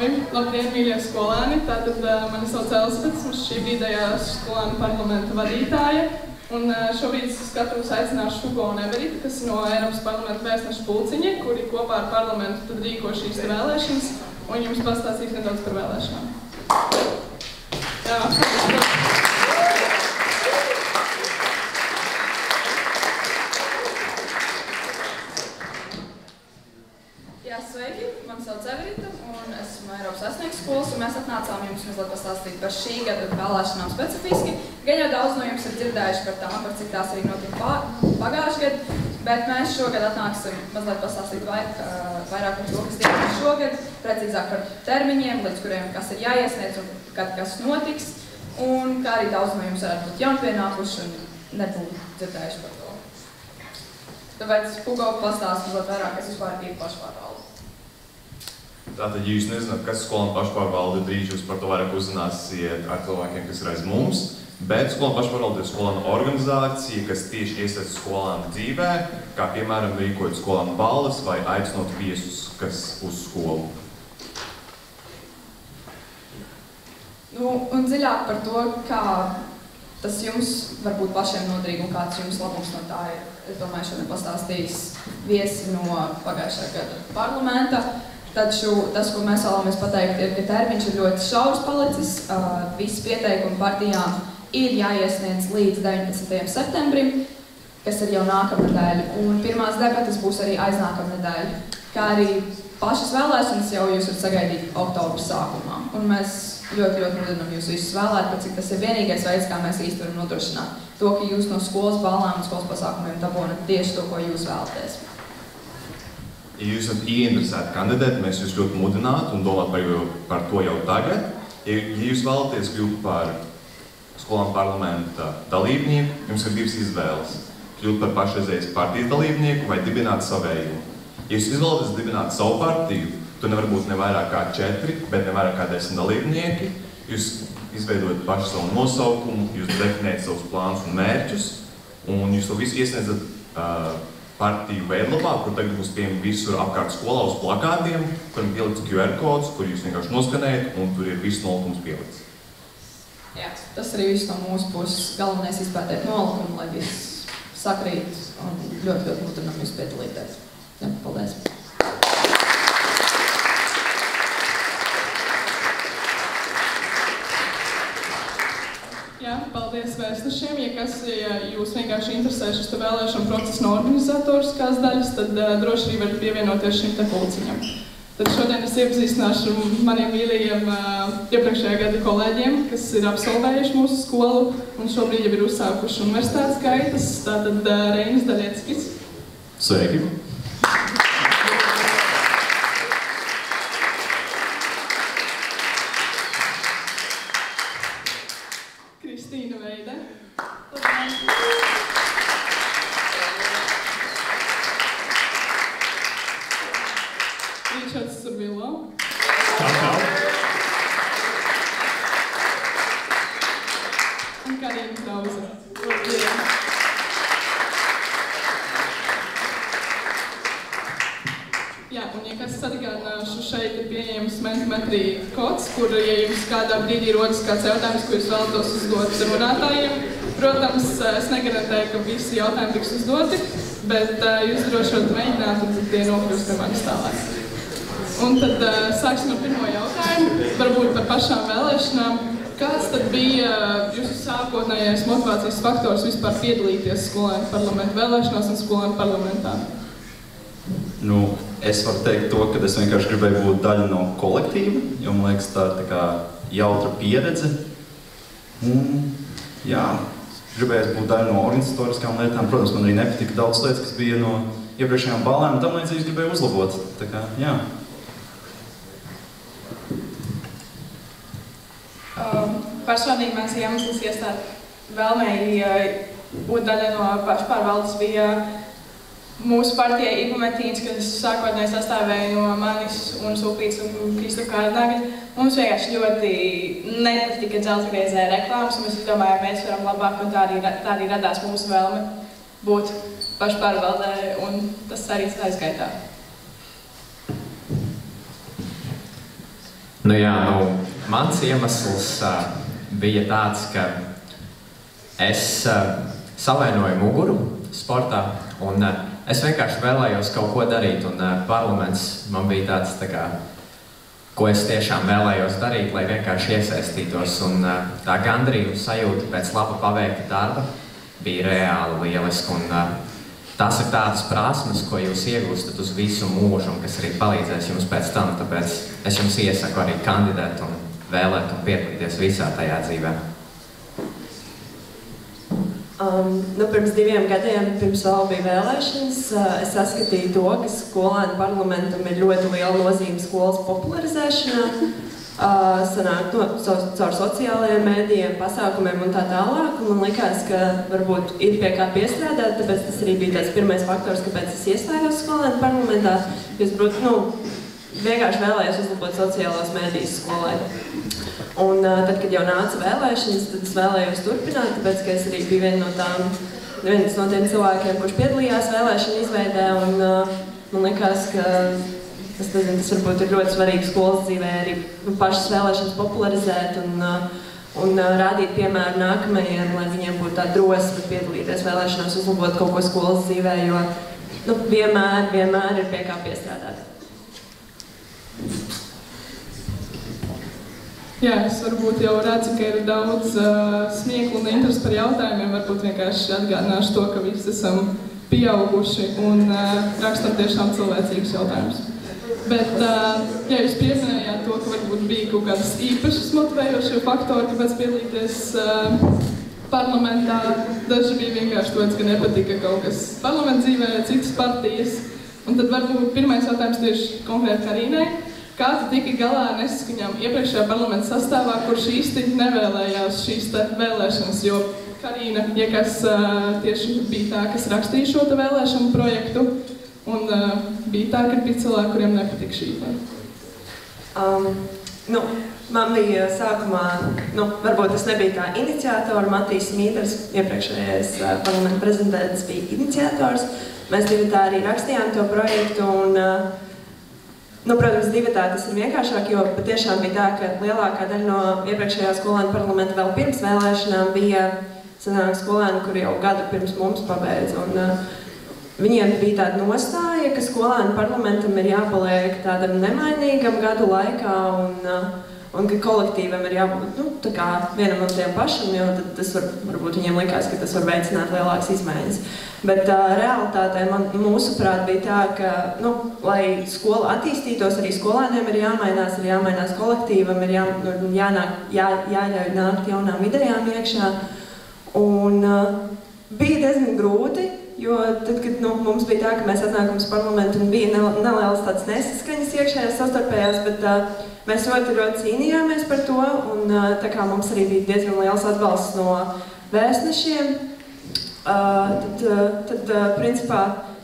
Labdien, mīļie skolēni! Tātad mani sauc Elizabete, un šī brīdējā skolēnu parlamenta vadītāja. Un šobrīd es skatuves aicināšu Hugo un Everita, kas no Eiropas parlamenta vēstnešu pulciņa, kuri kopā ar parlamentu tad rīko šīs vēlēšanas, un jums pastāstīs nedaudz par vēlēšanām. Sveiki, mani sauc Everita, un esmu Eiropas vēstnieku skolas, un mēs atnācām jums mazliet pastāstīt par šī gada vēlēšanām specifiski. Gan jau daudz no jums ir dzirdējuši par tām, par cik tās arī notika pagājuši gadu, bet mēs šogad atnāksim mazliet pastāstīt vairāk par to, kas tiek šogad, precīzāk par termiņiem, līdz kuriem kas ir jāiesniedz un kad kas notiks, un kā arī daudz no jums varētu būt jaunpienākuši un nebūtu dzirdējuši par to. Tāpēc Hugo pastāst mazliet vairāk, kas vispār ir pašpārvalde. Tātad, ja jūs nezināt, kas skolēnu pašpārvalde, drīz jūs par to vairāk uzzināsiet ar cilvēkiem, kas ir aiz mums, bet skolēnu pašpārvalde ir skolēnu organizācija, kas tieši iesaista skolēnu dzīvē, kā piemēram rīkojot skolēnu balles vai aicinot viesus, kas uz skolu. Un dziļāk par to, kā tas jums var būt pašiem noderīgi un kāds jums labums no tā ir, es domāju, šodien pastāstīs viesi no pagājušā gada parlamenta. Taču tas, ko mēs vēlamies pateikt, ir, ka termiņš ir ļoti šaurs palicis. Visi pieteikumi partijām ir jāiesniedz līdz 19. septembrim, kas ir jau nākamnedēļ. Un pirmās debates būs arī aiznākamnedēļ. Kā arī pašas vēlēšanas jau jūs varat sagaidīt oktobra sākumā. Un mēs ļoti mudinām jūs visus vēlēt, cik tas ir vienīgais veids, kā mēs īsti varam nodrošināt to, ka jūs no skolas ballām un skolas pasākumiem dabūnat tieši to, ko jūs vēlaties. Ja jūs esat ieinteresēti kandidēt, mēs jūs ļoti mudinātu un domāt par to jau tagad. Ja jūs vēlaties kļūt par skolēnu parlamenta dalībnieku, jums ir divas izvēles. Kļūt par pašreizējas partijas dalībnieku vai dibināt savēju. Ja jūs izvēlaties dibināt savu partiju, tur nevar būt ne vairāk kā 4, bet ne vairāk kā 10 dalībnieki. Jūs izveidojat pašu savu nosaukumu, jūs definējat savus plānus un mērķus, un jūs to visu iesniedzat partiju veidlapā, kur tagad būs pieejami visur apkārt skolā uz plakātiem, kuriem pielikts QR kods, kur jūs vienkārši noskanējat, un tur ir viss nolikums pielikts. Jā, tas arī viss no mūsu puses. Galvenais izpētēt nolikumu, lai viss sakrīt, un ļoti mudinām jūs piedalīties. Jā, paldies! Jā, paldies vēstnešiem. Ja jūs vienkārši interesē šis vēlēšanu procesa no organizatoriskās daļas, tad droši arī varat pievienoties šim te pulciņam. Tad šodien es iepazīstināšu maniem mīļajiem iepriekšējā gada kolēģiem, kas ir absolvējuši mūsu skolu un šobrīd jau ir uzsākuši universitātes gaitas. Tātad Reinis Daļieckis. Sveiki! Kur, ja jums kādā brīdī rodas kāds jautājums, ko jūs vēlatos uzdot runātājiem, protams, es negarantēju, ka visi jautājumi tiks uzdoti, bet jūs droši varat mēģināt, un tad tie nokļūst pie manis tālāk. Un tad sāksim ar pirmo jautājumu, varbūt par pašām vēlēšanām. Kāds tad bija jūsu sākotnējais motivācijas faktors vispār piedalīties skolēnu parlamentu vēlēšanās un skolēnu parlamentā? Es varu teikt to, ka es vienkārši gribēju būt daļa no kolektīva, jo man liekas tā kā jautra pieredze. Un, jā, gribēju būt daļa no organizatoriskām lietām. Protams, man arī nepatika daudz lietas, kas bija no iepriekšējām ballēm, un tam līdzīgi gribēju uzlabot. Tā kā, jā. Personīgi mans iemesls iestāt vēlmēji būt daļa no pašpārvaldes bija mūsu partijai Ipametīns, kas sākotnēji sastāvēja no manis un Sulpīts un Kristofa Kārnaga. Mums vienkārši ļoti nepatika dzelzgriezē reklāmas, un mēs domājām, mēs varam labāk, un tā arī radās mūsu vēlme būt pašpārvaldē, un tas arī aizgaitā. Nu jā, mans iemesls bija tāds, ka es savainoju muguru sportā, un es vienkārši vēlējos kaut ko darīt, un parlaments man bija tāds, ko es tiešām vēlējos darīt, lai vienkārši iesaistītos, un tā gandarījuma sajūta pēc laba paveikta darba bija reāli lieliska, un tas ir tādas prasmes, ko jūs iegūstat uz visu mūžu, un kas arī palīdzēs jums pēc tam, tāpēc es jums iesaku arī kandidēt un vēlēt un piedalīties visā tajā dzīvē. Pirms 2 gadiem, pirms vēl bija vēlēšanas, es saskatīju to, ka skolēnu parlamentam ir ļoti liela nozīme skolas popularizēšanā, sanāk caur sociālajiem mēdījiem, pasākumiem un tā tālāk. Un man likās, ka varbūt ir pie kā piestrādāt, tāpēc tas arī bija tāds pirmais faktors, kāpēc es iestājos skolēnu parlamentā. Es vienkārši vēlējos uzlabot sociālos mēdījus skolai. Un tad, kad jau nāca vēlēšanas, tad es vēlējos turpināt, tāpēc, ka es arī biju viens no tiem cilvēkiem, kurš piedalījās vēlēšanu izveidē, un man likās, ka tas varbūt ir ļoti svarīgi skolas dzīvē arī pašas vēlēšanas popularizēt un rādīt piemēru nākamajiem, lai viņiem būtu tā drosme piedalīties vēlēšanās, uzlabot kaut ko skolas dzīvē, jo vienmēr ir pie kā piestrādāt. Jā, es varbūt jau redzu, ka ir daudz smieklu un interesi par jautājumiem. Varbūt vienkārši atgādināšu to, ka visi esam pieauguši un rakstam tiešām cilvēcīgus jautājumus. Bet, ja jūs pieminējāt to, ka varbūt bija kaut kādas īpašas motivējošie faktori, kāpēc piedalīties parlamentā, daži bija vienkārši tāds, ka nepatika kaut kas parlamenta dzīvē, citas partijas. Un tad varbūt pirmais jautājums tieši konkrēti Karīnai. Kā tu tiki galā ar nesaskaņām iepriekšējā parlamenta sastāvā, kurš īsti nevēlējās šīs vēlēšanas, jo Karīna, ja kas tieši bija tā, kas rakstīja šo vēlēšanu projektu, un bija tā, ka bija cilvēki, kuriem nepatika šī Man bija sākumā, varbūt es nebija tā iniciatora, Matīs Mīters, iepriekšējais parlamenta prezidents, bija iniciators. Mēs divi tā arī rakstījām to projektu, un protams, divatā tas ir vienkāršāk, jo patiešām bija tā, ka lielākā daļa no iepriekšējā skolēnu parlamenta vēl pirms vēlēšanām bija skolēni, kuri jau gadu pirms mums pabeidz. Viņiem bija tāda nostāja, ka skolēnu parlamentam ir jāpaliek tādam nemainīgam gadu laikā un ka kolektīvam ir jābūt vienam un tiem pašam, jo tad tas varbūt viņiem likās, ka tas var veicināt lielākas izmaiņas. Bet realitātē mūsuprāt bija tā, ka, lai skola attīstītos, arī skolēniem ir jāmainās kolektīvam, ir jāļauj nākt jaunām idejām iekšā. Un bija diezgan grūti, jo tad, kad mums bija tā, ka mēs atnākam uz parlamentu un bija nelielas tādas nesaskaņas iekšējās savstarpējās, bet mēs ļoti cīnījāmies par to, un tā kā mums arī bija diezgan liels atbalsts no vēstnešiem, tad principā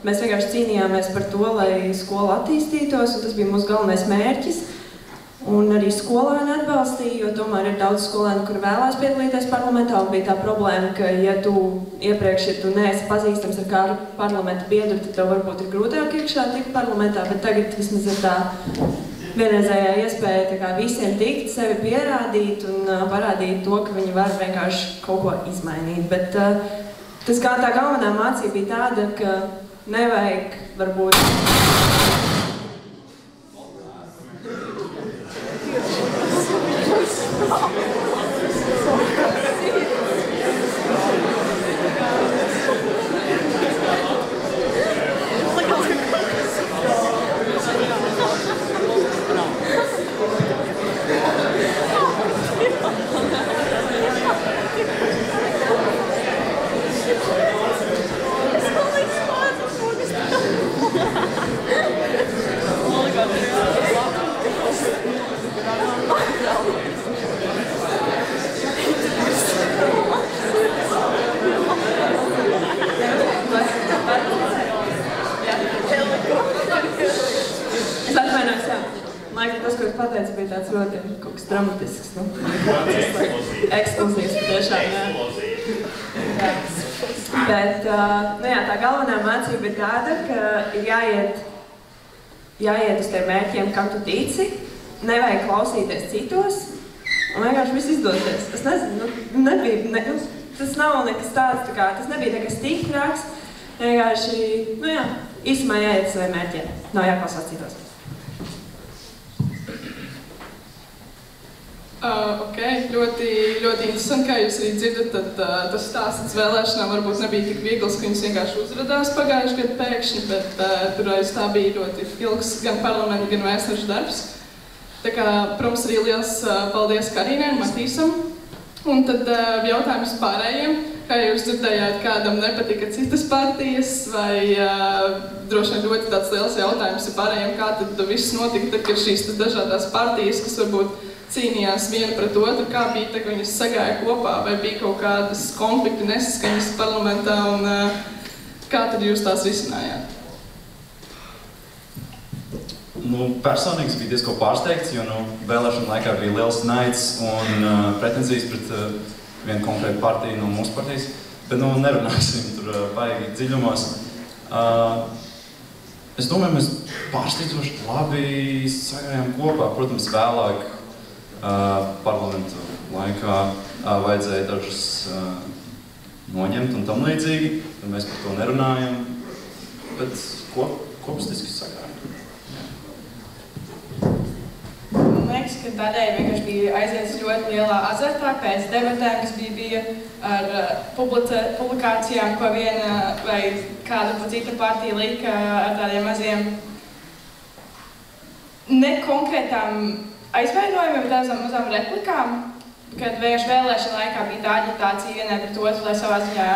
mēs vienkārši cīnījāmies par to, lai skola attīstītos, un tas bija mūsu galvenais mērķis. Un arī skolēni atbalstīja, jo tomēr ir daudz skolēni, kuri vēlās piedalīties parlamentā, un bija tā problēma, ka ja tu neesi pazīstams ar kādu parlamenta biedru, tad tev varbūt ir grūtāk iekšā tikt parlamentā, bet tagad vismaz ir tā vienreizējā iespēja visiem tikt, sevi pierādīt un parādīt to, ka viņi var vienkārši kaut ko izmainīt. Bet tas kā tā galvenā mācība bija tāda, ka nevajag varbūt pateicu, bija tāds ļoti kaut kas dramatisks, ekskluzīvs patiešām, jā. Bet, tā galvenā mācība ir tāda, ka ir jāiet uz tiem mērķiem, kam tu tici, nevajag klausīties citos un vienkārši viss izdosies. Es nezinu, tas nav nekas tāds, tas nebija nekas tik traks. Vienkārši, īstumā jāiet saviem mērķiem, nav jāklausās citos. Ļoti interesanti, kā jūs arī dzirdat, tad tas stāsts vēlēšanām varbūt nebija tik viegls, ka viņas vienkārši uzradās pagājuši gadu pēkšņi, bet tur aiz tā bija ļoti ilgs gan parlamenta, gan vēstnešu darbs. Tā kā, protams, arī liels paldies Karīnai un Matīsam. Un tad jautājums pārējiem, kā jūs dzirdējāt, kādam nepatika citas partijas, vai droši vien ļoti tāds liels jautājums ir pārējiem, kā tad viss notika, tad, kad šīs dažādās partijas, kas varbūt cīnījās viena pret otru, kā bija tā, ka viņas sagāja kopā, vai bija kaut kādas konflikti nesaskaņas parlamentā, un kā tad jūs tās risinājāt? Personīgi bija diezko pārsteigts, jo vēlēšana laikā bija liels naids un pretenzijas pret vienu konkrētu partiju no mūsu partijas, bet nerunāsim tur baigi dziļumos. Es domāju, mēs pārsteidzoši labi sagājām kopā, protams, vēlāk parlamentu laikā vajadzēja dažus noņemt un tam līdzīgi, tad mēs par to nerunājam, bet kopustiski sagājām. Man liekas, ka daļai vienkārši bija aizies ļoti lielā azartā pēc debatēm, kas bija ar publikācijām, ko viena vai kāda cita partija lika ar tādiem maziem nekonkrētām aizvainojumiem, bet tādām mazām replikām, kad vienkārši vēlēšana laikā bija tā aģitācija vienai pret otru, lai savā ziņā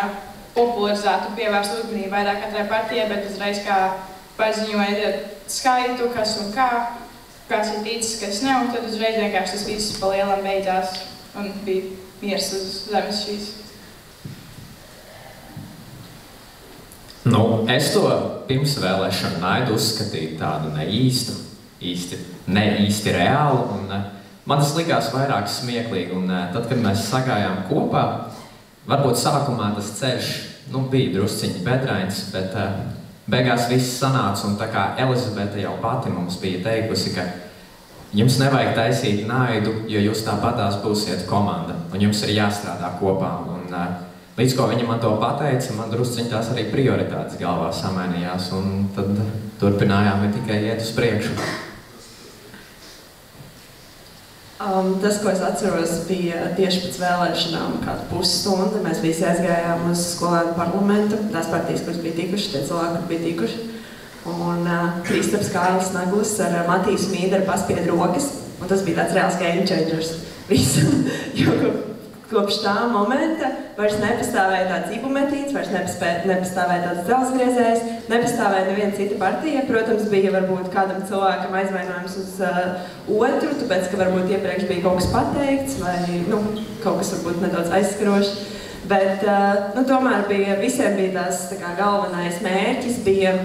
popularizētu, pievērstu uzmanību vairāk katrai partijai, bet uzreiz kā paziņoja skaitu, kas un kā, kas ir ticis, kas ne, un tad uzreiz vienkārši tas viss pa lielam beidzās un bija miers uz zemes šīs. Es to pirms vēlēšanu naidu uzskatīju tādu ne īsti reālu, un man tas likās vairāk smieklīgi, un tad, kad mēs sagājām kopā, varbūt sākumā tas ceļš, bija drusciņi bedrains, bet beigās viss sanāca, un tā kā Elizabete jau pati mums bija teikusi, ka jums nevajag taisīt naidu, jo jūs tāpatās būsiet komanda, un jums ir jāstrādā kopā, un līdz ko viņa man to pateica, man drusciņi tās arī prioritātes galvā samainījās, un tad turpinājām tikai iet uz priekšu. Tas, ko es atceros, bija tieši pēc vēlēšanām kādu pusstunda. Mēs visi aizgājām uz skolēnu parlamentu, tās partijas, kuras bija tikuši, tie cilvēki, kur bija tikuši. Un Kristaps Kārlis Naglis ar Matīsu Mīderu paspied rokas, un tas bija tāds reāls game changers visam. Jo kopš tā momenta vairs nepastāvēja tāds ibumetīns, vairs nepastāvēja tāds dzelzgriezējs, nepastāvēja neviena cita partija. Protams, bija varbūt kādam cilvēkam aizvainojums uz otru, tāpēc, ka varbūt iepriekš bija kaut kas pateikts, vai kaut kas varbūt nedaudz aizskarošs. Bet tomēr visiem bija tās galvenais mērķis, bija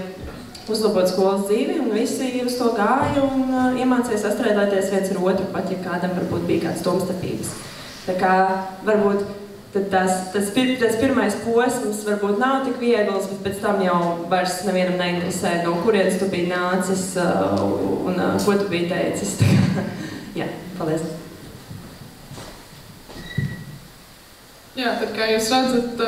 uzlabot skolas dzīvi, un visi uz to gāja un iemācīja sastrādāties viens ar otru, pat ja kādam varbūt bija kāds domstarpības. Tā kā varbūt tas pirmais posms varbūt nav tik viegls, bet pēc tam jau vairs nevienam neinteresē, no kurienes tu biji nācis un ko tu biji teicis. Tā kā, jā, paldies. Jā, tad kā jūs redzat,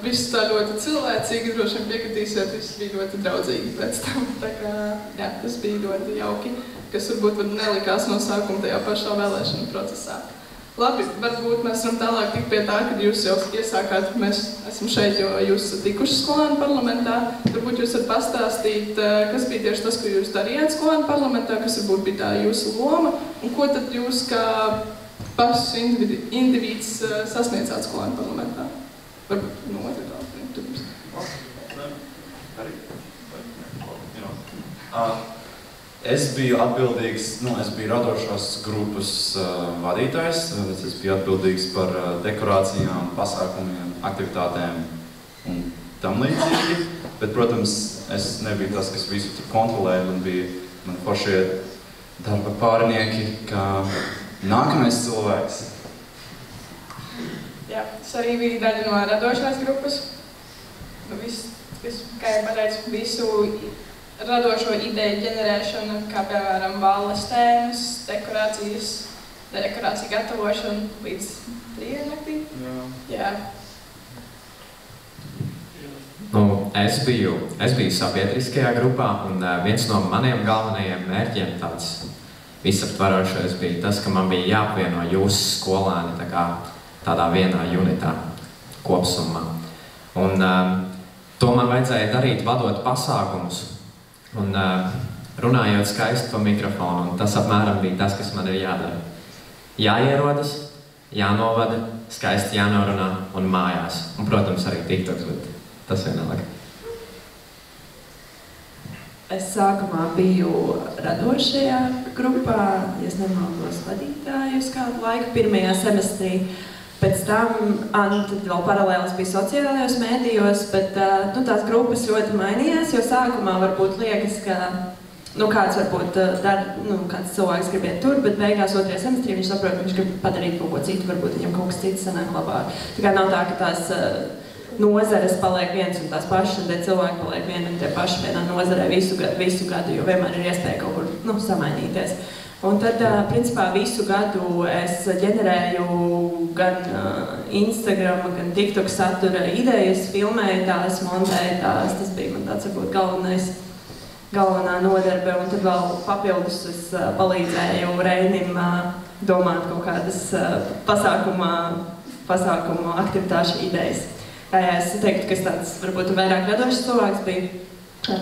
viss tā ļoti cilvēcīgi, droši vien piekritīsiet, viss bija ļoti draudzīgi pēc tam. Tā kā, jā, tas bija ļoti jauki, kas varbūt nelikās no sākuma tajā pašā vēlēšanu procesā. Labi, varbūt mēs varam tālāk tik pie tā, kad jūs jau iesākāt, mēs esam šeit, jo jūs esat tikuši skolēnu parlamentā. Varbūt jūs varat pastāstīt, kas bija tieši tas, ko jūs darījāt skolēnu parlamentā, kas varbūt bija tā jūsu loma, un ko tad jūs kā pašs indivīds sasniedzāt skolēnu parlamentā? Varbūt no otru tālāk. Es biju atbildīgs, es biju radošās grupas vadītājs, es biju atbildīgs par dekorācijām, pasākumiem, aktivitātēm un tam līdzīgi. Bet, protams, es nebiju tas, kas visu tur kontrolēja, un bija man foršie darba pārnieki, kā nākamais cilvēks. Jā, es arī biju daļa no radošās grupas. Viss, kā jau pateicu, visu radošo ideju ģenerēšana, kā piemēram balles tēmas, dekorāciju gatavošana līdz 3 naktī. Jā. Es biju sabiedriskajā grupā, un viens no maniem galvenajiem mērķiem tāds visaptvarošais bija tas, ka man bija jāapvieno jūsu skolēni tādā vienā unitā kopsumā. Un to man vajadzēja darīt, vadot pasākumus un runājot skaisti pa mikrofonu, un tas apmēram bija tas, kas man ir jādara. Jāierodas, jānovada, skaisti jānorunā un mājās. Un, protams, arī TikToks, bet tas vienalga. Es sākumā biju radošajā grupā, ja es nemaldos vadītāju uz kādu laiku, pirmajā semestrī. Pēc tam, tad vēl paralēlis bija sociālajos mēdījos, bet tās grupas ļoti mainījās, jo sākumā varbūt liekas, ka kāds varbūt kāds cilvēks grib iet tur, bet beigās 2. semestrī viņš saprot, ka viņš grib padarīt kaut ko citu, varbūt viņam kaut kas cits sanāk labāk. Tā kā nav tā, ka tās nozares paliek viens un tās pašas, un tie cilvēki paliek vieni un tie paši vienā nozarē visu gadu, jo vienmēr ir iespēja kaut kur samainīties. Un tad, principā, visu gadu es ģenerēju gan Instagram, gan TikTok satura idejas, filmēju tās, montēju tās, tas bija man tāds, varbūt, galvenā nodarbe, un tad vēl papildus es palīdzēju Reinim domāt kaut kādas pasākumu aktivitāšu idejas. Es teiktu, ka es tāds, varbūt, vairāk radošs cilvēks biju. Tā.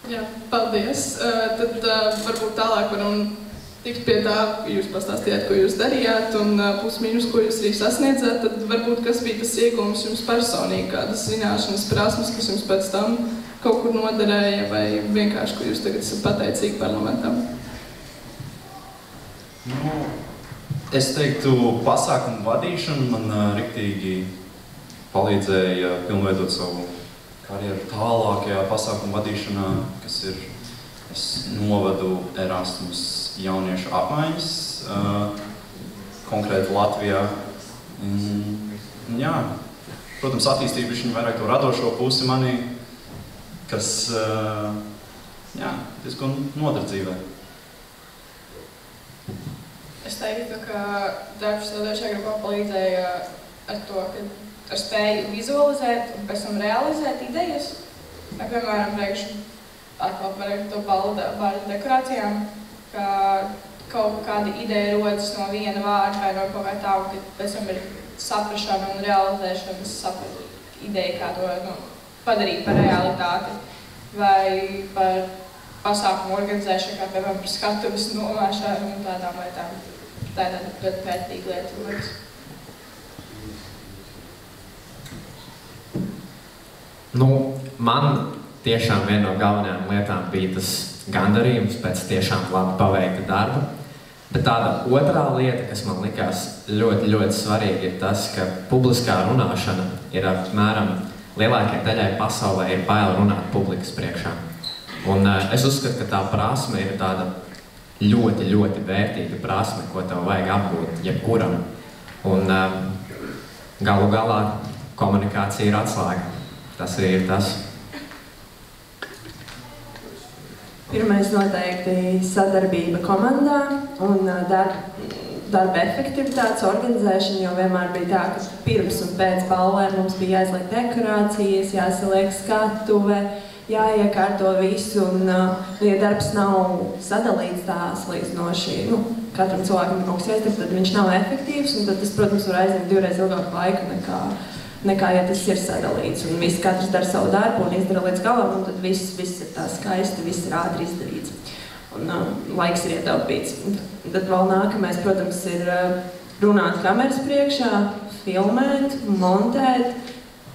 Jā, paldies. Tad varbūt tālāk varam tikt pie tā, jūs pastāstījāt, ko jūs darījāt, un plus-mínus, ko jūs arī sasniedzāt, tad varbūt kas bija tas iegūms jums personīgi, kādas zināšanas, prasmes, kas jums pēc tam kaut kur noderēja, vai vienkārši, ko jūs tagad esat pateicīgi parlamentam? Es teiktu, pasākumu vadīšana man riktīgi palīdzēja pilnveidot savu karjeru tālākajā pasākumu vadīšanā, kas ir, es novadu Erasmus jauniešu apmaiņas, konkrēti Latvijā. Jā, protams, attīstīja bišķiņ vairāk to radošo pusi manī, kas, diezgan noder dzīvē. Es teiktu, ka darbs radošajā grupā palīdzēja ar to, ka ar spēju vizualizēt un pēc tam realizēt idejas. Piemēram, atkal par to baldu dekorācijām, ka kaut kāda ideja rodas no viena vārda vai no kaut kā tā, un ka pēc tam ir saprašana un realizēšana, saprast ideju, kā to padarīt par realitāti. Vai par pasākumu organizēšanu, kā piemēram par skatuves nomēšanu un tādām lietām. Tā ir tāda pētīga lieta, liekas. Man tiešām viena no galvenajām lietām bija tas gandarījums pēc tiešām labi paveikta darba. Bet tāda otrā lieta, kas man likās ļoti, ļoti svarīga, ir tas, ka publiskā runāšana ir apmēram lielākajai daļai pasaulē ir bail runāt publikas priekšā. Un es uzskatu, ka tā prasme ir tāda ļoti, ļoti vērtīga prasme, ko tev vajag apgūt jebkuram. Un galu galā komunikācija ir atslēga. Tas arī ir tas. Pirmais noteikti sadarbība komandā un darba efektivitātes organizēšana, jo vienmēr bija tā, ka pirms un pēc ballēm mums bija jāizliek dekorācijas, jāsaliek skatuve, jāiekārto visu, un ja darbs nav sadalīts tā salīdzinoši, katram cilvēkam ir kaut kas jāizdara, tad viņš nav efektīvs, un tad tas, protams, var aizņemt 2 reizes ilgāku laiku nekā ja tas ir sadalīts, un katrs dara savu darbu un izdara līdz galam, un tad viss ir tā skaisti, viss ir ātri izdarīts, un laiks ir ietaupīts. Tad vēl nākamais, protams, ir runāt kameras priekšā, filmēt, montēt.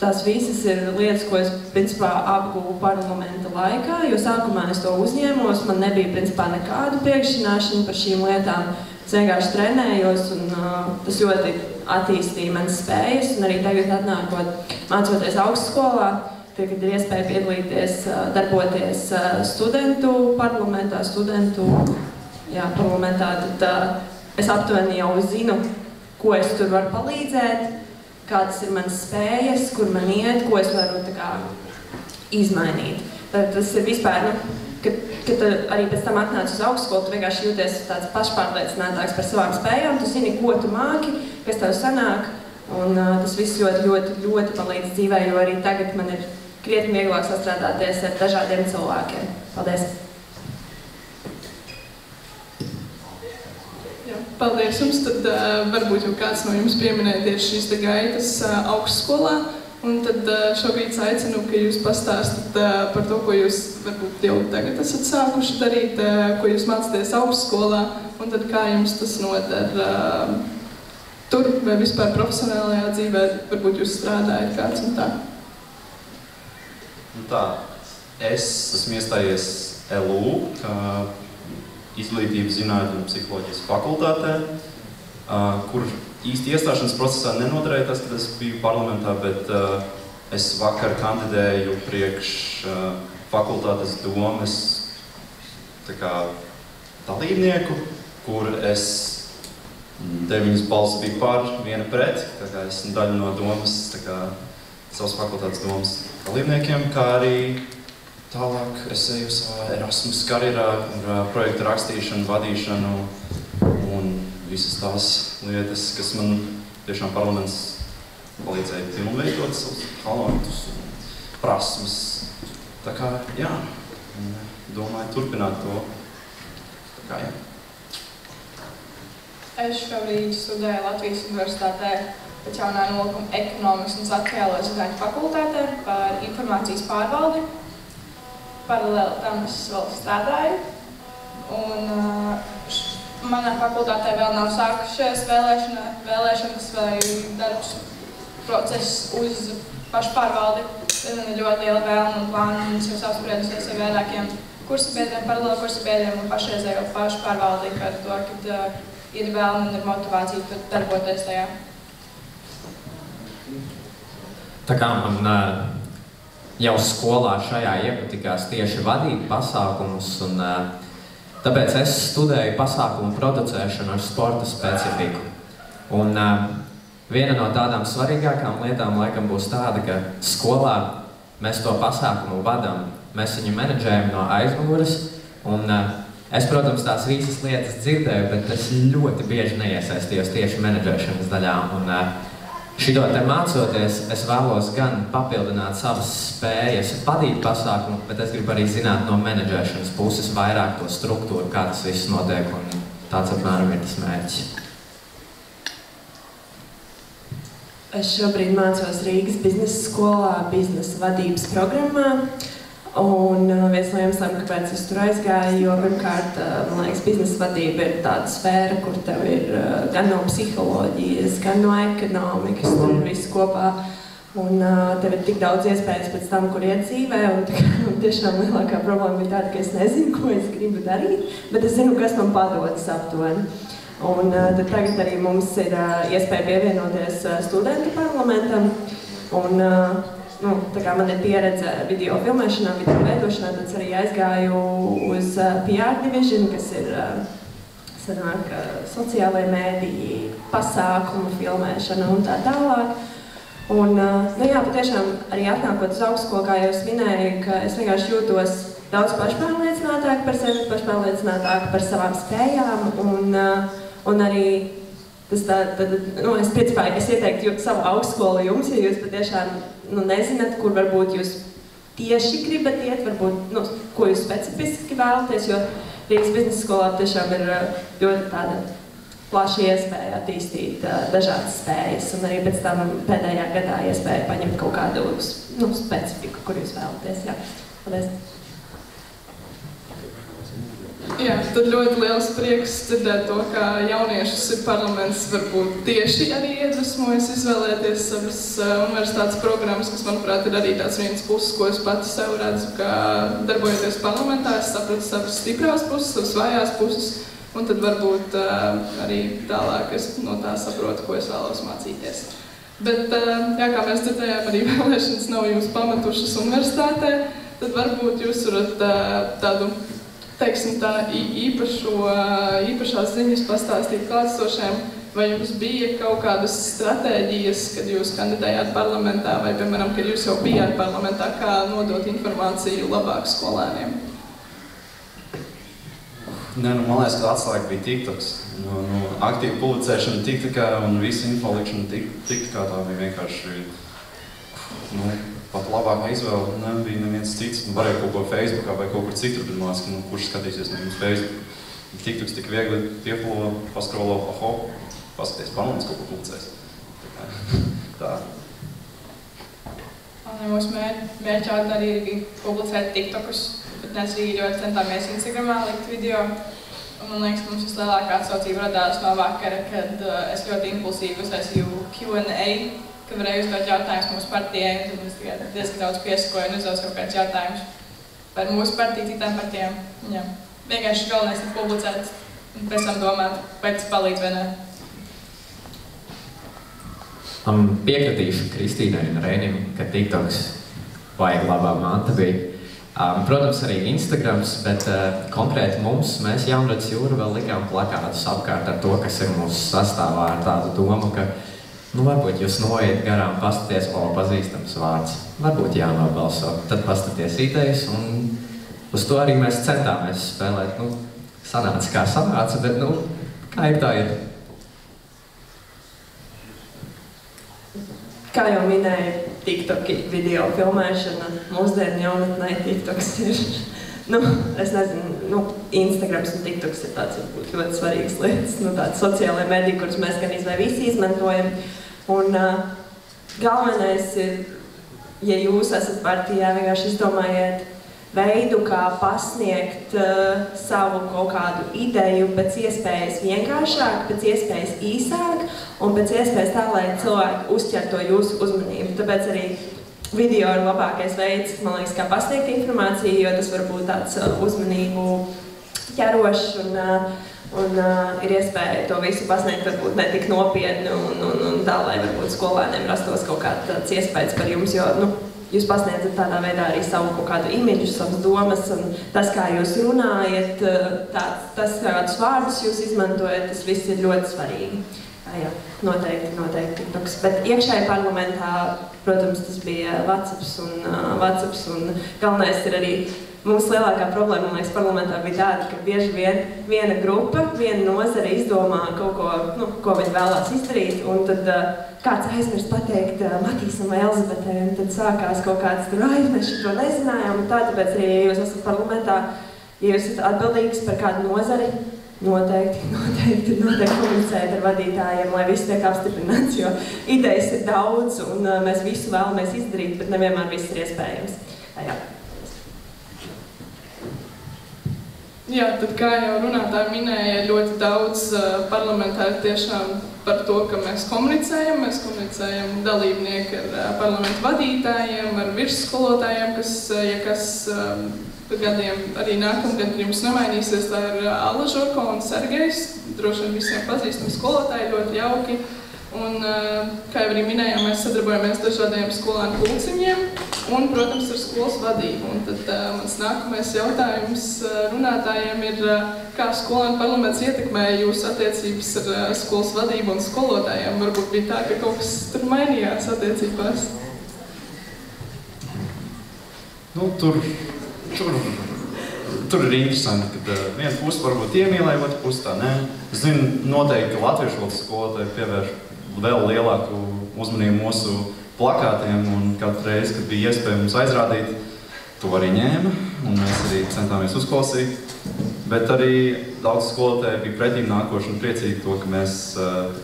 Tās visas ir lietas, ko es, principā, apguvu parlamenta laikā, jo sākumā es to uzņēmos, man nebija, principā, nekādu priekšzināšanu par šīm lietām. Es vienkārši trenējos, un tas ļoti attīstīja manas spējas, un arī tagad atnākot, mācoties augstskolā, kad ir iespēja piedalīties, darboties studentu parlamentā, parlamentā, tad es aptuveni jau zinu, ko es tur varu palīdzēt, kādas ir manas spējas, kur man iet, ko es varu tā kā izmainīt. Tad tas ir vispār, kad arī pēc tam atnāc uz augstskolu, tu vienkārši jūties tāds pašpārliecinātāks par savām spējām, tu zini, ko tu māki, kas tev sanāk, un tas viss ļoti palīdz dzīvē, jo arī tagad man ir krietni vieglāk sastrādāties ar dažādiem cilvēkiem. Paldies! Paldies jums, tad varbūt jau kāds no jums pieminēja tieši šīs gaitas augstskolā. Un tad šobrīd aicinu, ka jūs pastāstat par to, ko jūs varbūt jau tagad esat sākuši darīt, ko jūs mācāties augstskolā, un tad kā jums tas noder tur vai vispār profesionālajā dzīvē, varbūt jūs strādājat kāds un tā. Tā, es esmu iestājies LU, izglītības zinātņu un psiholoģijas fakultātē, kur īsti iestāšanas procesā nenoderēja tas, kad es biju parlamentā, bet es vakar kandidēju priekš fakultātes domes dalībnieku, kur es 9 balsis bija par, 1 pret, tā kā esmu daļa no domas, savas fakultātes domas dalībniekiem, kā arī tālāk es eju savā Erasmus karjerā, projektu rakstīšanu, vadīšanu un visas tās lietas, kas man tiešām parlaments palīdzēja pilnveidot savus talantus un prasmes. Tā kā, jā, domāju turpināt to. Tā kā, jā. Es šobrīd studēju Latvijas Universitātē pēc jaunā nolikuma ekonomikas un sociālo zinātņu fakultātē par informācijas pārvaldi. Paralēli tam es vēl strādāju. Un manā fakultātē vēl nav sākušies vēlēšanas vai darbs process uz pašpārvaldi. Man ir ļoti liela vēlme un plāna, un es jau apspriedusies ar vairākiem kursabiedriem, paralēli kursabiedriem un pašreizējo pašpārvaldi par to, ka ir vēlme un ir motivācija darboties tajā. Tā kā man jau skolā šajā iepatikās tieši vadīt pasākumus, un tāpēc es studēju pasākumu producēšanu ar sporta specifiku. Un viena no tādām svarīgākām lietām laikam būs tāda, ka skolā mēs to pasākumu vadām, mēs viņu menedžējam no aizmugures, un es, protams, tās visas lietas dzirdēju, bet es ļoti bieži neiesaistījos tieši menedžēšanas daļā. Un šito te mācoties, es vēlos gan papildināt savas spējas vadīt pasākumu, bet es gribu arī zināt no menedžēšanas puses vairāk to struktūru, kā tas viss notiek, un tāds apmēram ir tas mērķis. Es šobrīd mācos Rīgas biznesa skolā, biznesa vadības programmā. Un viens no iemesliem, kāpēc es tur aizgāju, jo pirmkārt, man liekas, biznesa vadība ir tāda sfēra, kur tev ir gan no psiholoģijas, gan no ekonomikas, tur ir viss kopā. Un tev ir tik daudz iespējas pēc tam, kur iet dzīvē, un tiešām lielākā problēma bija tāda, ka es nezinu, ko es gribu darīt, bet es zinu, kas man padodas aptuveni. Un tad tagad arī mums ir iespēja pievienoties studentu parlamentam, un tā kā man ir pieredze video filmēšanā, video veidošanā, tad arī aizgāju uz PR division, kas ir sociālajie mēdīji, pasākumu filmēšana un tā tālāk. Un, jā, patiešām arī atnākot uz augstskolu, kā jau es minēju, ka es vienkārši jūtos daudz pašpārliecinātāk par sevi, pašpārliecinātāk par savām spējām, un arī es ieteiktu savu augstskolu jums, ja jūs patiešām nezināt, kur varbūt jūs tieši gribat iet, varbūt, ko jūs specifiski vēlaties, jo Rīgas biznesa skolā tiešām ir ļoti tāda plaša iespēja attīstīt dažādas spējas, un arī pēc tam pēdējā gadā iespēja paņemt kaut kādu specifiku, kur jūs vēlaties. Jā. Paldies! Jā, tad ļoti liels prieks dzirdēt to, ka jauniešus parlaments varbūt tieši arī iedvesmojas izvēlēties savas universitātes programmas, kas, manuprāt, ir arī tāds viens puses, ko es pati sev redzu, ka darbojoties parlamentā, es sapratu savas stiprās puses, savas vājās puses, un tad varbūt arī tālāk es no tā saprotu, ko es vēlos mācīties. Bet, jā, kā mēs dzirdējām, arī vēlēšanas nav jūs pametušas universitātē, tad varbūt jūs varat tādu teiksim tā, īpašās ziņas pastāstīt klātsošiem, vai jums bija kaut kādas stratēģijas, kad jūs kandidējāt parlamentā, vai, piemēram, kad jūs jau bijāt parlamentā, kā nodot informāciju labāk skolēniem? Nē, man liekas, ka atslēga bija TikToks. Aktīva publicēšana TikTokā un visa info likšana TikTokā, tā bija vienkārši pat labākā izvēle. Nebija neviens cits. Varēja kaut ko Facebookā vai kaut kur citur, bet man liekas, ka kurš skatīsies no jums Facebook. TikToks tik viegli pieplo, paskrolo, paskaties, parlaments kaut ko publicēs. Tā. Mūsu mērķi arī ir publicēt TikTokus, bet mēs arī ļoti centāmies Instagramā likt video. Un man liekas, mums vislielākā atsaucība radās no vakara, kad es ļoti impulsīvi uztaisīju Q&A, kad varēju uzdot jautājumus mūsu partijai, un tad es diezgan daudz piesakoju un uzdevu kaut kādus jautājumus par mūsu partiju, citām partijām. Jā. Vienkārši galvenais ir publicēt un pēc tam domāt, vai tas palīdz vai ne. Piekritīšu Kristīnai un Reinim, ka TikToks vajag labā manta bija. Protams, arī Instagrams, bet konkrēti mēs Jaunradas Jūra vēl likām plakātus apkārt ar to, kas ir mūsu sastāvā ar tādu domu, ka varbūt jūs noiet garām, pastaties, pazīstams vārds. Varbūt jānobalso, tad pastaties idejas, un uz to arī mēs centāmies spēlēt. Sanāca kā sanāca, bet kā ir tā ir. Kā jau minēju, TikToki video filmēšana, mūsdienu jaunatnē TikToks ir, es nezinu, Instagrams un TikToks ir tāds ļoti svarīgas lietas, tādas sociālajā mediji, kuras mēs gan visi izmantojam. Un galvenais ir, ja jūs esat partijā, vienkārši izdomājiet veidu, kā pasniegt savu kaut kādu ideju pēc iespējas vienkāršāk, pēc iespējas īsāk un pēc iespējas tā, lai cilvēki uzķer to jūsu uzmanību. Tāpēc arī video ir labākais veids, man liekas, kā pasniegt informāciju, jo tas var būt tāds uzmanību ķerošs un ir iespēja to visu pasniegt varbūt ne tik nopietni un tā, lai varbūt skolēniem rastos kaut kāds iespējas par jums, jo, jūs pasniedzat tādā veidā arī savu kaut kādu imidžu, savas domas, un tas, kā jūs runājat, tas, kādus vārdus jūs izmantojat, tas viss ir ļoti svarīgi. Jā, noteikti TikToks. Bet iekšēji parlamentā, protams, tas bija WhatsApps un galvenais ir arī mums lielākā problēma, man liekas, parlamentā bija tāda, ka bieži vien viena grupa, viena nozare izdomā kaut ko, ko viņi vēlās izdarīt, un tad kāds aizmirst pateikt Matīsam vai Elzabetei, un tad sākās kaut kāds tur, mēs šo nezinājām, un tāpēc arī, ja jūs esat parlamentā, ja jūs esat atbildīgs par kādu nozari, noteikti komunicēt ar vadītājiem, lai viss tiek apstiprināts, jo idejas ir daudz, un mēs visu vēlamies izdarīt, bet nevienmēr viss ir iespējams. Jā, tad kā jau runātāji minēja, ļoti daudz parlamentā ir tiešām par to, ka mēs komunicējam dalībnieki ar parlamentu vadītājiem, ar virsskolotājiem, kas gadiem arī nākamgad jums nemainīsies, tā ir Alla Žurko un Sergejs, droši vien visiem pazīstami skolotāji, ļoti jauki. Un, kā jau arī minējām, mēs sadarbojamies dažādiem skolēnu pulciņiem un, protams, ar skolas vadību. Un tad mans nākamais jautājums runātājiem ir, kā skolēnu parlaments ietekmēja jūsu attiecības ar skolas vadību un skolotājiem? Varbūt bija tā, ka kaut kas tur mainījās attiecībās? Tur ir interesanti, ka viena puse varbūt iemīlēja, otra puse tā nē. Es zinu, noteikti latviešu valodas skolotāji pievērš vēl lielāku uzmanību mūsu plakātiem, un katru reizi, kad bija iespēja mums aizrādīt, to arī ņēma, un mēs arī centāmies uzklausīt. Bet arī daudz skolotāji bija pretīm nākoši un priecīgi to, ka mēs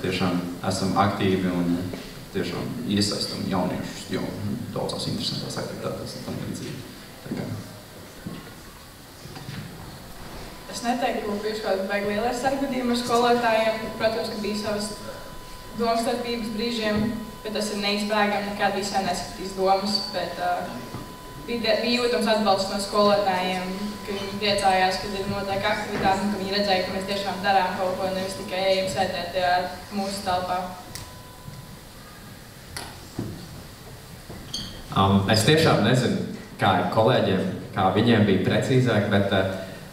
tiešām esam aktīvi un tiešām iesaistam jauniešus, jo daudzās interesantās aktivitātēs un tam līdzīgi. Es neteiktu, ka bijuši kādi baigi lielie sargadījumi ar skolotājiem. Protams, ka bija savas domstarpības brīžiem, bet tas ir neizbēgami, nekād visā neskatīs domas. Bet bija jūtams atbalsts no skolotājiem, ka viņi priecājās, kad ir notiek aktivitāte un ka viņi redzēja, ka mēs tiešām darām kaut ko, nevis tikai ejam sēdēt mūsu telpā. Es tiešām nezinu, kā ir kolēģiem, kā viņiem bija precīzāk, bet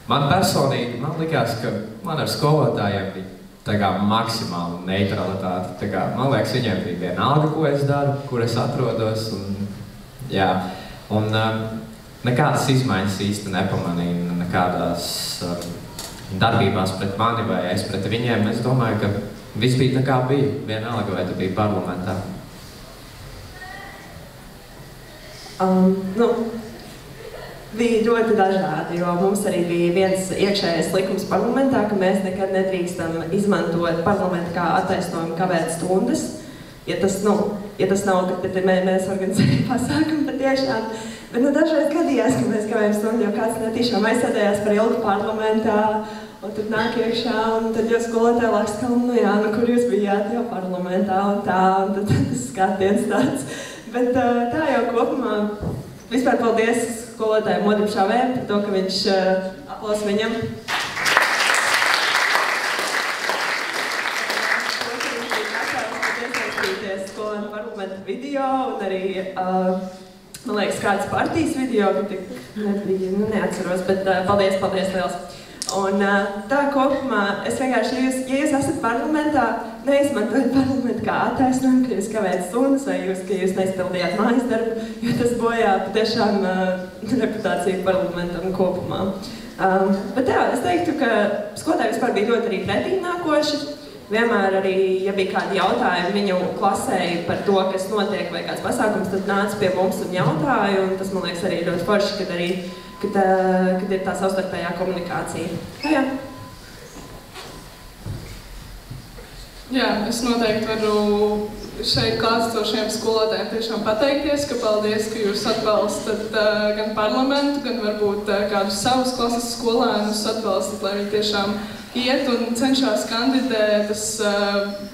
Man personīgi, man likās, ka man ar skolotājiem bija tā kā maksimāla neutralitāte. Tā kā, man liekas, viņiem bija vienalga, ko es daru, kur es atrodos. Un nekādas izmaiņas īsti nepamanīju, nekādās darbībās pret mani vai es pret viņiem. Es domāju, ka viss bija tā kā bija, vienalga, vai tu biji parlamentā. Bija ļoti dažādi, jo mums arī bija viens iekšējais likums parlamentā, ka mēs nekad nedrīkstam izmantot parlamentu kā attaisnojumu kavēt stundas. Ja tas nav, kad mēs organizējam pasākumu patiešām. Bet dažreiz gadījās, ka mēs kavējam stundu, jo kāds netīšām aizsēdējās par ilgu parlamentā, un tad nāk iekšā, un tad jau skolotāji laks, ka, kur jūs bijāt jau parlamentā, un tad tas skatiens tāds. Bet tā jau kopumā, vispār paldies skolotājiem Modim Šavējam par to, ka viņš aplaus viņam. Skolēnu parlamenta video un arī, man liekas, kādas partijas video, neatceros, bet paldies liels. Un tā kopumā, es vienkārši, ja jūs esat parlamentā, neizmantojat parlamentu kā attaisnojumu, ka jūs kavējat stundas vai ka jūs neizpildījāt mājas darbu, jo tas bojā patiešām reputāciju parlamentam kopumā. Bet jā, es teiktu, ka skolotāji vispār bija ļoti arī pretīnākoši. Vienmēr arī, ja bija kādi jautājumi viņu klasē par to, kas notiek vai kāds pasākums, tad nāca pie mums un jautāja, un tas, man liekas, arī ļoti forši, kad ir tā savstarpējā komunikācija. Jā, es noteikti varu šeit klātsošiem skolotājiem tiešām pateikties, ka paldies, ka jūs atbalstat gan parlamentu, gan varbūt kādus savus klases skolēnus atbalstat, lai viņi tiešām iet un cenšas kandidēt. Tas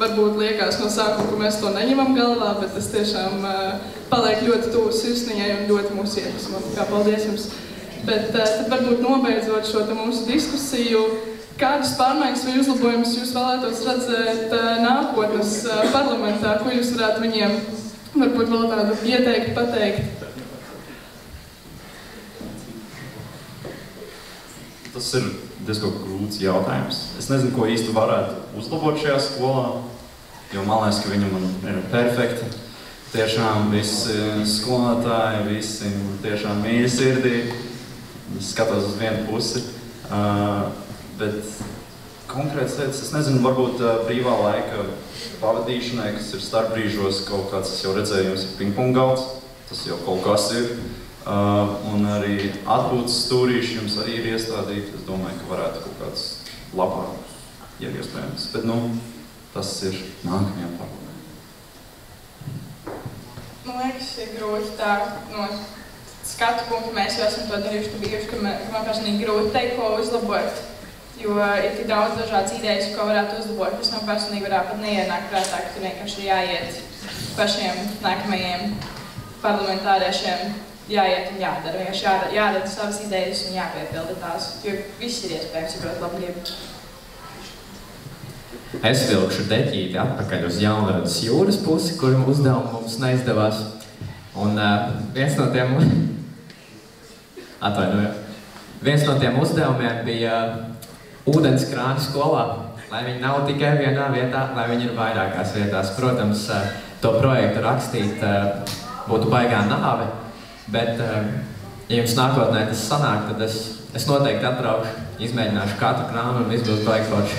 varbūt liekas no sākuma, ka mēs to neņemam galvā, bet tas tiešām paliek ļoti tuvu sirsniņai un ļoti mūsu iedvesmo. Paldies jums! Bet tad varbūt nobeidzot šo mūsu diskusiju, kādas pārmaiņas vai uzlabojumus jūs vēlētos redzēt nākotnes parlamentā, ko jūs varētu viņiem varbūt vēl tādu ieteikt, pateikt? Tas ir diezgan grūts jautājums. Es nezinu, ko īsti varētu uzlabot šajā skolā, jo man liekas, ka viņa man ir perfekta. Tiešām visi skolotāji, visi tiešām mīļi sirdī. Es skatos uz vienu pusi, bet konkrētas lietas, es nezinu, varbūt brīvā laika pavadīšanai, kas ir starpbrīžos, kaut kāds, es jau redzēju, jums ir pingpong galds, tas jau kaut kas ir, un arī atpūtas stūrīši jums arī ir iestādīti, es domāju, ka varētu kaut kāds labāks, ja iespējams, bet, tas ir nākamajam parlamentam. Man liekas, ir grūti tā, skatu punktu mēs jau esam to darījuši, ka man personīgi grūti teikt, ko uzlabot, jo ir tik daudz dažādas idejas, ko varētu uzlabot, kas man personīgi varētu pat neienākt prātā, ka tur vienkārši jāiet pašiem nākamajiem parlamentāriešiem, jāiet un jādara, vienkārši jāredz savas idejas un jāpiepilda tās, jo viss ir iespējams, ja ļoti labi grib. Es vilkšu deķīti atpakaļ uz Jaunradas jūras pusi, kur uzdevumu mums neizdevās. Un viens no tiem uzdevumiem bija ūdens krāni skolā, lai viņi nav tikai vienā vietā, lai viņi ir vairākās vietās. Protams, to projektu rakstīt būtu baigā nāve, bet, ja jums nākotnē tas sanāk, tad es noteikti atbraukšu, izmēģināšu katru krānu un viss būs baigi forši.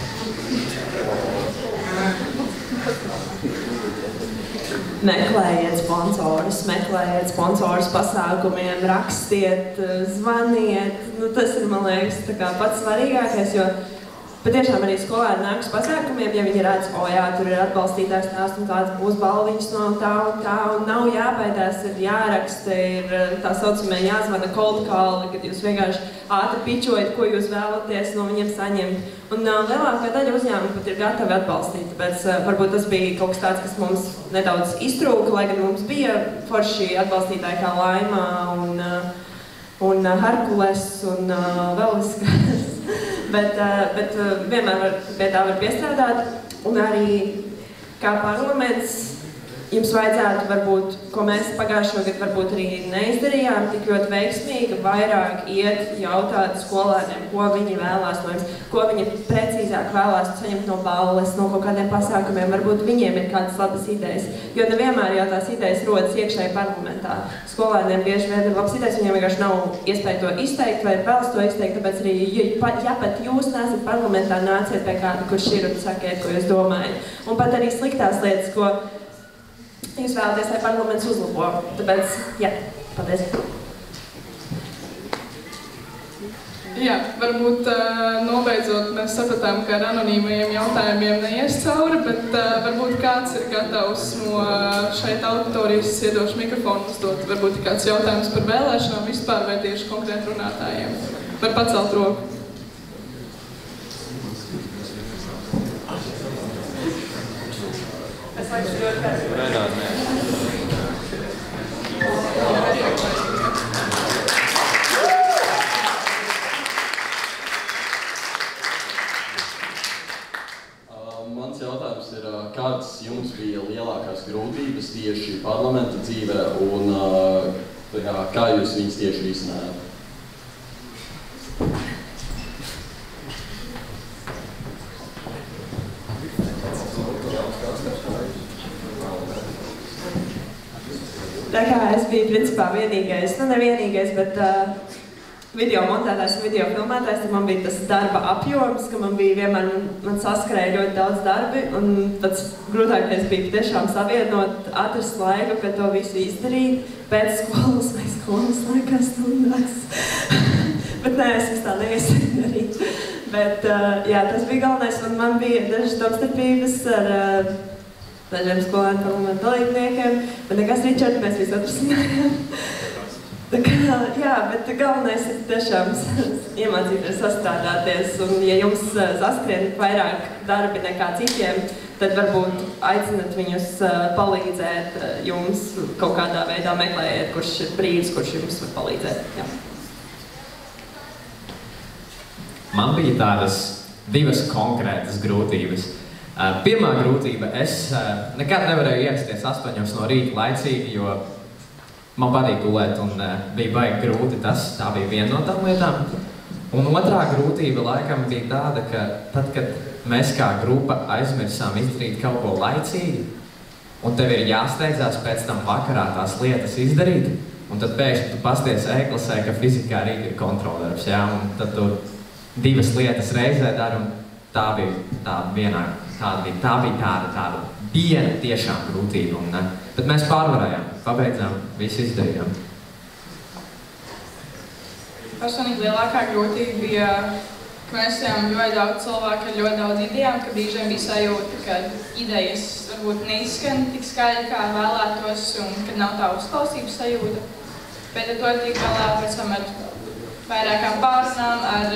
Meklējiet sponsorus pasākumiem, rakstiet, zvaniet. Tas ir, man liekas, pats svarīgākais, jo patiešām arī skolēni nāk uz pasākumiem, ja viņi redz, tur ir atbalstītājs tās un kāds būs balviņas no tā, un nav jābaidās, ir jāraksta, ir tā saucamie jāzvana cold call, kad jūs vienkārši ātri pičojat, ko jūs vēlaties no viņiem saņemt. Un lielākā daļa uzņēmumu pat ir gatavi atbalstīt, tāpēc varbūt tas bija kaut kas tāds, kas mums nedaudz iztrūka, lai gan mums bija forši atbalstītāji kā Laimā un Herkules un vēl viss. Bet vienmēr pie tā var piestrādāt, un arī kā parlaments jums vajadzētu varbūt, ko mēs pagājušo gadu varbūt arī neizdarījām, tik ļoti veiksmīgi, vairāk iet jautāt skolēniem, ko viņi vēlās no jums, ko viņi precīzāk vēlās saņemt no balles, no kaut kādiem pasākumiem, varbūt viņiem ir kādas labas idejas, jo nevienmēr jau tās idejas rodas iekšēji parlamentā. Skolēniem bieži vien ir labas idejas, viņiem vienkārši nav iespēja to izteikt vai vēlas to izteikt, tāpēc arī, ja pat jūs neesat parlamentā, nāciet pie kāda, kurš ir un sakiet, ko jūs domājat. Un pat arī sliktās lietas, ko jūs vēlaties, lai parlaments uzlabo. Tāpēc, jā, paldies. Jā, varbūt nobeidzot mēs sapratām, ka ar anonīmajiem jautājumiem neies cauri, bet varbūt kāds ir gatavs no šeit auditorijas iedošu mikrofonu uzdot. Varbūt ir kāds jautājums par vēlēšanām vispār vai tieši konkrēti runātājiem. Var pacelt roku. Mans jautājums ir, kādas jums bija lielākās grūtības tieši parlamenta dzīvē un kā jūs viņas tieši risinājāt? Tā kā es biju principā vienīgais, nu nevienīgais, bet video montētājs un video filmētājs, tad man bija tas darba apjoms, ka man bija vienmēr, man saskrēja ļoti daudz darbi, un pats grūtākais bija tiešām savienot, atrast laiku, ka to visu izdarīt pēc skolas vai skolas laikā stundās. Bet nē, es tā neiesēju darīt. Bet jā, tas bija galvenais, un man bija dažas domstarpības ar dažiem skolēnu parlamentu dalībniekiem, bet nekas Ričard, mēs visu atrasinājām. Tā kā, jā, bet galvenais ir tiešām iemācīties sastrādāties, un ja jums saskrien vairāk darbi nekā citiem, tad varbūt aicinat viņus palīdzēt jums kaut kādā veidā meklējiet, kurš ir brīvs, kurš jums var palīdzēt. Jā. Man bija tādas divas konkrētas grūtības. Pirmā grūtība, es nekad nevarēju ierasties 8 no rīta laicīgi, jo man patīk gulēt un bija baigi grūti tas, tā bija viena no tām lietām. Un otrā grūtība laikam bija tāda, ka tad, kad mēs kā grupa aizmirsām izdarīt kaut ko laicīgi, un tev ir jāsteidzās pēc tam vakarā tās lietas izdarīt, un tad pēkšņi tu pasties e-klasē, ka fizikā rīt ir kontroldarbs, jā, un tad tu divas lietas reizē dari, un tā bija tāda viena tiešām grūtība, bet mēs pārvarējām, pabeidzām, visu izdarījām. Personīgi lielākā grūtība bija, ka mēs esam ļoti daudz cilvēku ar ļoti daudz idejām, ka brīžiem bija sajūta, ka idejas varbūt neizskan tik skaļi, kā vēlētos, un kad nav tā uzklausības sajūta. Bet ar to tik galā pēc tam ar vairākām pārunām, ar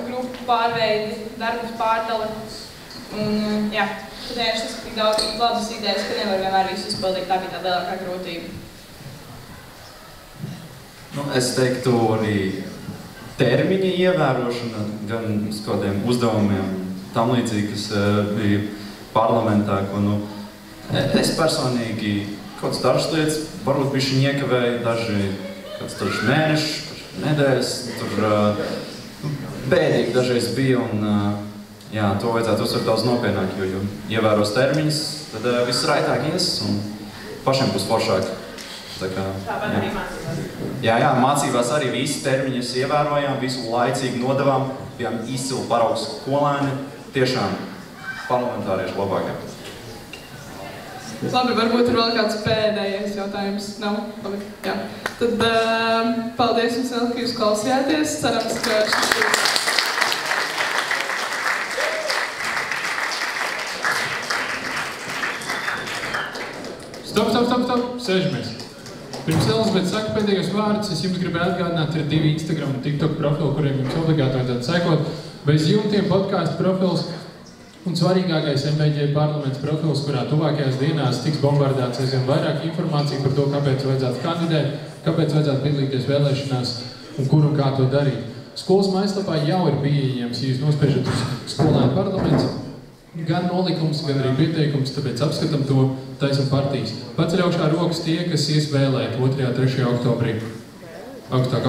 grupu pārveidi, darbus pārdali. Un jā, tad vienkārši tas tik daudz labas idejas, ka nevar vienmēr visu izpildīt, tā bija tā lielākā grūtība. Es teiktu arī termiņa ievērošana, gan uz kādiem uzdevumiem tam līdzīgi, kas bija parlamentā, ko es personīgi kāds dažas lietas, varbūt bišķiņ iekavēju dažus mēnešus, nedēļas, tur bēdīgi dažreiz bija, un jā, to vajadzētu uzsvert daudz nopietnāk, jo ievēros termiņus, tad viss raitāk ies, un pašiem būs foršāk. Tāpat arī mācībās. Jā, mācībās arī visi termiņus ievērojām, visu laicīgi nodevām, bijām izcili paraugs skolēni, tiešām parlamentārieši labākā. Labi, varbūt ir vēl kāds pēdējais jautājums. Nav? Labi, jā. Tad paldies jums vēl, ka jūs klausījāties. Cerams, ka šis ir... Stop! Sēžamies! Pirms Elizabete saka pēdējos vārdus, es jums gribēju atgādināt, ir 2 Instagram un TikTok profili, kuriem jums obligāti vajadzētu sekot. Bez jumtiem podcastu profils un svarīgākais MBG parlaments profils, kurā tuvākajās dienās tiks bombardēts aizvien vairāk informācija par to, kāpēc vajadzētu kandidēt, kāpēc vajadzētu piedalīties vēlēšanās un kur un kā to darīt. Skolas mājaslapā jau ir pieejams, ja jūs nospiežat uz skolēnu parlaments, gan nolikums, gan arī pieteikums, tāpēc apskatam to, taisam partijas. Paceļ augšā rokas tie, kas ies vēlēt 2. 3. oktobrī. Augstāk.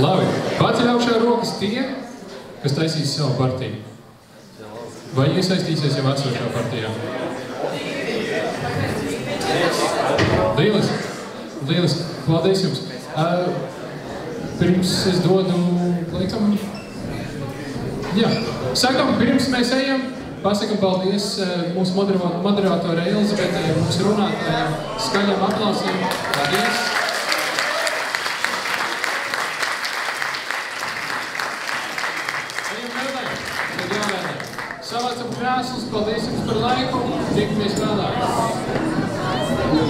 Labi. Paceļ augšā rokas tie, kas taisīs savu partiju. Vai iesaistīsies jau atsošā partijā? Lieliski. Paldies jums. Pirms es dodu, laikam, sakam, pirms mēs ejam, pasakam paldies mūsu moderātorai Elizabetei, mūsu runātājiem, skaļiem aplausiem. Paldies! Ejam vēlēt, tad jāvēlēt. Savācam krēslus, paldies jums par laiku, tikamies vēlāk.